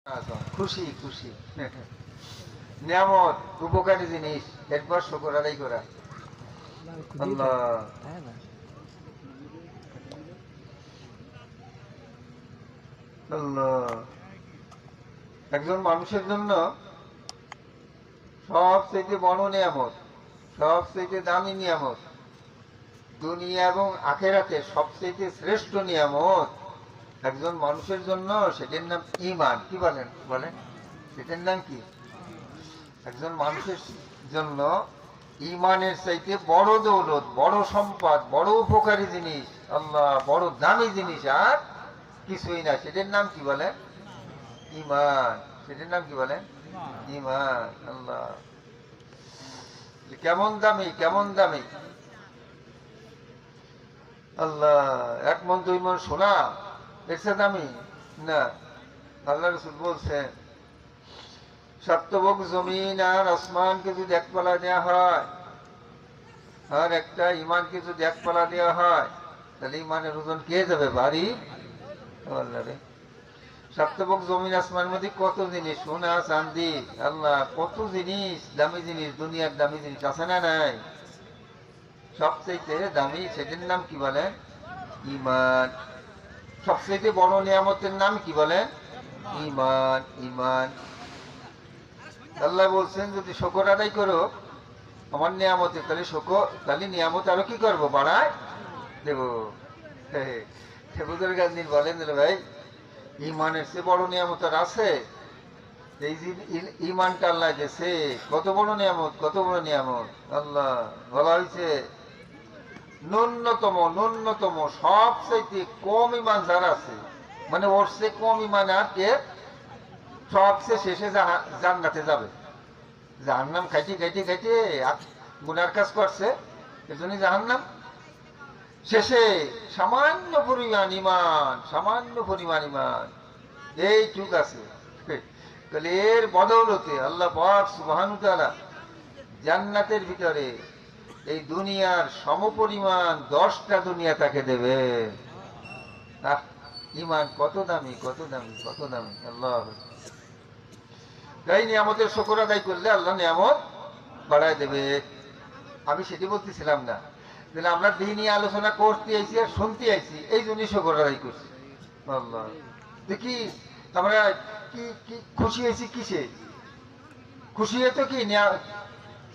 খুশি খুশি নিয়ামত উপকারী জিনিস একবার শুকর আদায় করা। আল্লাহ আল্লাহ একজন মানুষের জন্য সবচেয়ে বড় নিয়ামত, সবচেয়ে দামি নিয়ামত, দুনিয়া এবং আখেরাতে সবচেয়ে শ্রেষ্ঠ নিয়ামত একজন মানুষের জন্য, সেটার নাম ঈমান। কি বলেন বলেন, সেটার নাম কি? একজন মানুষের জন্য ঈমানের চাইতে বড় দৌলত, বড় সম্পদ, বড় উপকারী জিনিস, আল্লাহ বড় দামি জিনিস আর কিছুই না। সেটার নাম কি বলেন? ঈমান। সেটার নাম কি বলেন? ঈমান। আল্লাহ কেমন দামি, কেমন দামি! আল্লাহ এক মন দুই মন সোনা এর চেয়ে দামি না। আল্লাহ রাসূল বলছেন, সপ্তভোগ জমিন আর আসমানকে যদি এক পালা দেওয়া হয়, আর একটা ইমানকে যদি এক পালা দেওয়া হয়, তাহলে ইমানের ওজন কে যাবে ভারী? আল্লাহ রে, সপ্তভোগ জমিন আসমানের মধ্যে কত জিনিস, সোনা চাঁদি, আল্লাহ কত জিনিস, দামি জিনিস, দুনিয়ার দামি জিনিস আছে না নাই? সবচেয়ে দামি সেটির নাম কি বলেন? ঈমান। সবচেয়ে বড় নিয়ামতের নাম কি বলেন? ঈমান। ঈমান। আল্লাহ বলছেন, যদি শুকর আদায় করো আমার নিয়ামতে, তাহলে শুকর, তাহলে নিয়ামত আরো কি করবো, বাড়ায় দেব। বুজুর্গ গান্ধী বলেন, ভাই ঈমানের চেয়ে বড় নিয়ামত আর আছে? এই যে ঈমানটা আল্লাহ দিয়েছে, কত বড় নিয়ামত, কত বড় নিয়ামত! আল্লাহ বলা হয়েছে, ন্যূনতম ন্যূনতম সবচেয়ে কম ঈমান যার আছে, মানে ওর চেয়ে কম ঈমান আর কে? সবচেয়ে শেষে জান্নাতে যাবে। জাহান্নাম খাইতে খাইতে খাইতে গুনার কাজ করছে, এজন্যই জাহান্নাম। শেষে সামান্য পরিমাণ ঈমান, সামান্য পরিমাণ ঈমান এইটুক আছে। তাহলে এর বদৌলতে আল্লাহ পাক সুবহানাহু ওয়া তাআলা জান্নাতের ভিতরে এই দুনিয়ার সমপরিমাণ 10টা দুনিয়া তাকে দেবে। ঈমান কত দামি, কত দামি, কত দামি! আল্লাহ তাই নিয়ামতের শুকর আদায় করলে আল্লাহ নিয়ামত বাড়ায় দেবে। আমি সেটি বলতেছিলাম না, তাহলে আমরা দিনই আলোচনা করতে আইছি আর শুনতে আইছি, এই জন্যই শুকর আদায় করছি। আল্লাহ দেখি আমরা কি কি খুশি হয়েছি, কিসে খুশি হয়ে? তো কি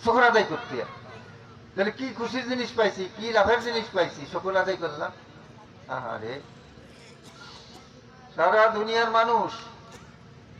শুকর আদায় করতে, তাহলে কি খুশির জিনিস পাইছি, কি লাভের জিনিস পাইছি, শুকর আদায় করলাম। আহারে, সারা দুনিয়ার মানুষ